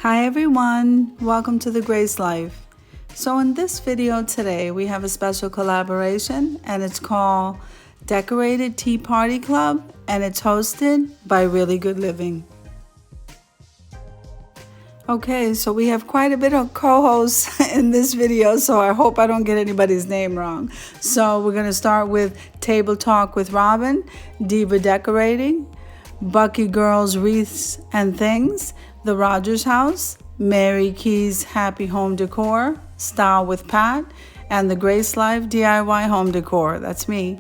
Hi everyone, welcome to the Grace Life. So in this video today we have a special collaboration and it's called Decorated Tea Party Club and it's hosted by Really Good Living. Okay, so we have quite a bit of co-hosts in this video, so I hope I don't get anybody's name wrong. So we're going to start with Table Talk with Robin, Diva Decorating, Buckey Girls, Wreaths and Things, the Rodgers House, Mary Key's Happy Home Decor, Style with Pat, and the Grace Life DIY Home Decor. That's me.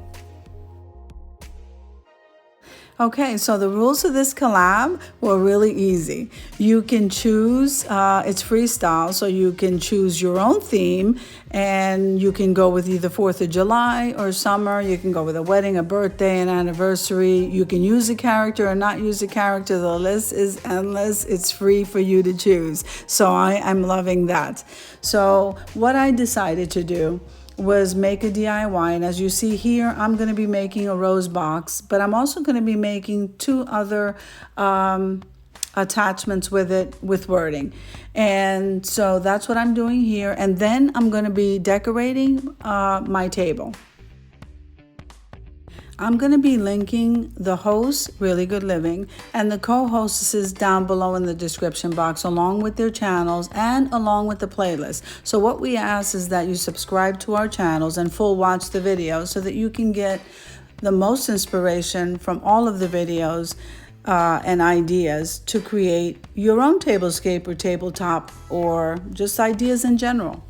Okay, so the rules of this collab were really easy. You can choose, it's freestyle, so you can choose your own theme and you can go with either 4th of July or summer. You can go with a wedding, a birthday, an anniversary. You can use a character or not use a character. The list is endless. It's free for you to choose. So I'm loving that. So what I decided to do was make a DIY, and as you see here, I'm going to be making a rose box, but I'm also going to be making two other attachments with it with wording. And so that's what I'm doing here, and then I'm going to be decorating my table. I'm going to be linking the host, Really Good Living, and the co-hostesses down below in the description box, along with their channels and along with the playlist. So what we ask is that you subscribe to our channels and full watch the videos so that you can get the most inspiration from all of the videos and ideas to create your own tablescape or tabletop or just ideas in general.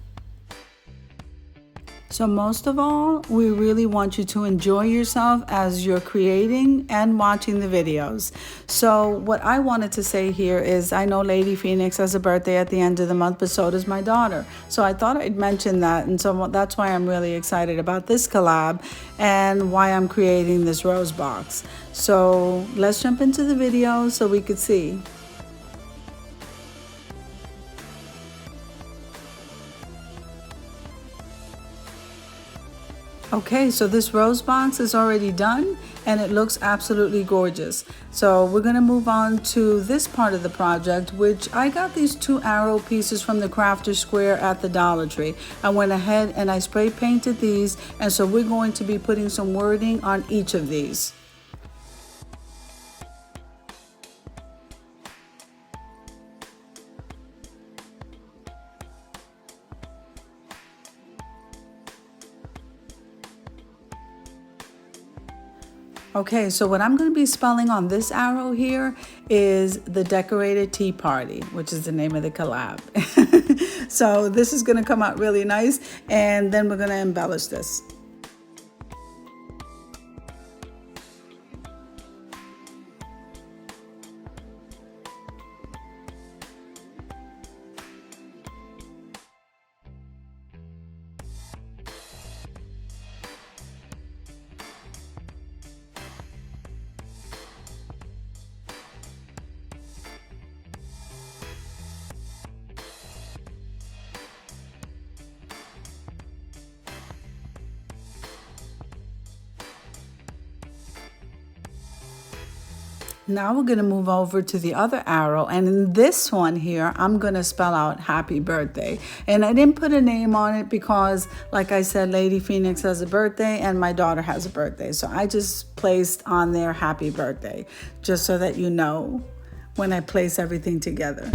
So most of all, we really want you to enjoy yourself as you're creating and watching the videos. So what I wanted to say here is I know Lady Phoenix has a birthday at the end of the month, but so does my daughter. So I thought I'd mention that, and so that's why I'm really excited about this collab and why I'm creating this rose box. So let's jump into the video so we could see. Okay, so this rose box is already done and it looks absolutely gorgeous. So we're going to move on to this part of the project, which I got these 2 arrow pieces from the Crafter Square at the Dollar Tree. I went ahead and I spray painted these, and so we're going to be putting some wording on each of these. Okay, so what I'm going to be spelling on this arrow here is the Decorated Tea Party, which is the name of the collab. So this is going to come out really nice, and then we're going to embellish this. Now we're going to move over to the other arrow, and in this one here I'm going to spell out happy birthday, and I didn't put a name on it because, like I said, Lady Phoenix has a birthday and my daughter has a birthday, so I just placed on there happy birthday just so that you know when I place everything together.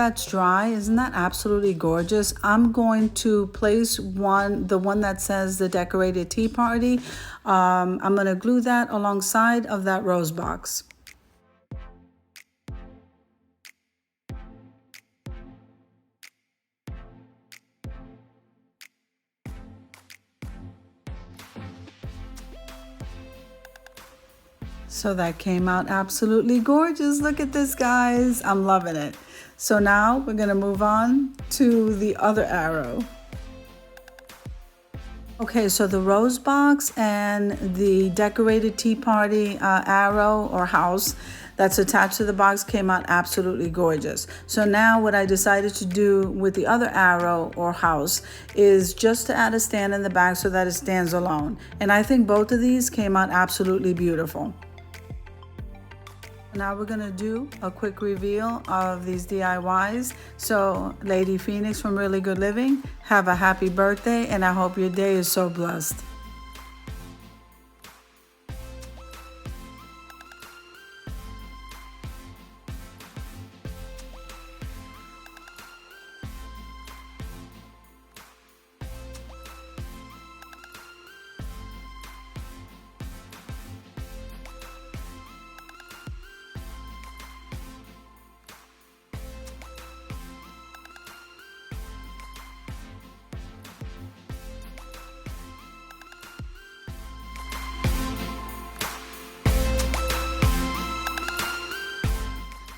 that's dry. Isn't that absolutely gorgeous? I'm going to place the one that says the Decorated Tea Party. I'm going to glue that alongside of that rose box. So that came out absolutely gorgeous. Look at this, guys. I'm loving it. So now we're going to move on to the other arrow. Okay, so the rose box and the Decorated Tea Party arrow or house that's attached to the box came out absolutely gorgeous. So now what I decided to do with the other arrow or house is just to add a stand in the back so that it stands alone. And I think both of these came out absolutely beautiful. Now we're gonna do a quick reveal of these DIYs. So Lady Phoenix from Really Good Living, have a happy birthday and I hope your day is so blessed.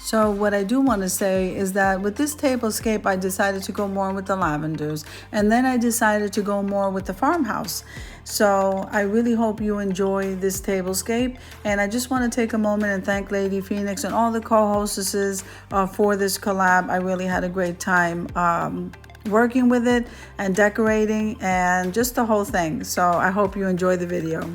So what I do want to say is that with this tablescape, I decided to go more with the lavenders, and then I decided to go more with the farmhouse. So I really hope you enjoy this tablescape, and I just want to take a moment and thank Lady Phoenix and all the co-hostesses for this collab. I really had a great time working with it and decorating and just the whole thing. So I hope you enjoy the video.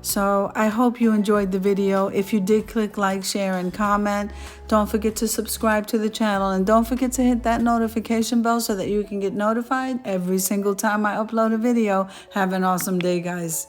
So I hope you enjoyed the video. If you did, click like, share, and comment. Don't forget to subscribe to the channel, and don't forget to hit that notification bell so that you can get notified every single time I upload a video. Have an awesome day, guys.